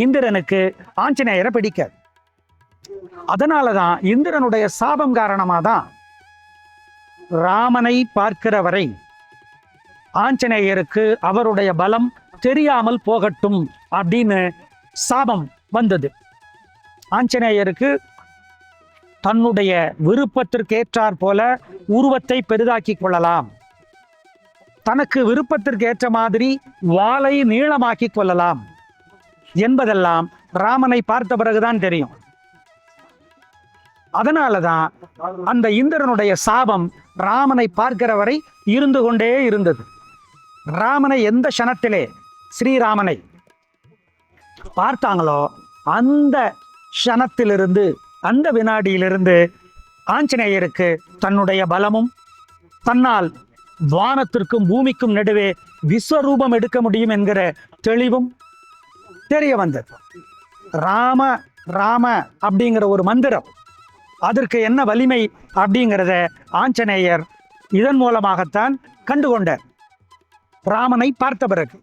இந்திரனுக்கு ஆஞ்சநேயரை பிடிக்காது. அதனாலதான் இந்திரனுடைய சாபம் காரணமாக தான் ராமனை பார்க்கிற வரை ஆஞ்சநேயருக்கு அவருடைய பலம் தெரியாமல் போகட்டும் அப்படின்னு சாபம் வந்தது. ஆஞ்சநேயருக்கு தன்னுடைய விருப்பத்திற்கேற்றாற் போல உருவத்தை பெரிதாக்கி கொள்ளலாம், தனக்கு விருப்பத்திற்கு ஏற்ற மாதிரி வாளை நீளமாக்கி கொள்ளலாம் என்பதெல்லாம் ராமனை பார்த்த பிறகுதான் தெரியும். அதனாலதான் அந்த இந்திரனுடைய சாபம் ராமனை பார்க்கிற வரை இருந்து கொண்டே இருந்தது. ராமனை எந்த க்ஷணத்திலே ஸ்ரீராமனை பார்த்தாங்களோ அந்த க்ஷணத்திலிருந்து, அந்த வினாடியிலிருந்து ஆஞ்சநேயருக்கு தன்னுடைய பலமும் தன்னால் வானத்திற்கும் பூமிக்கும் நடுவே விஸ்வரூபம் எடுக்க முடியும் என்கிற தெளிவும் தெரிய வந்தது. ராம ராம அப்படிங்கிற ஒரு மந்திரம், அதற்கு என்ன வலிமை அப்படிங்கிறத ஆஞ்சநேயர் இதன் மூலமாகத்தான் கண்டுகொண்டார் ராமனை பார்த்த பிறகு.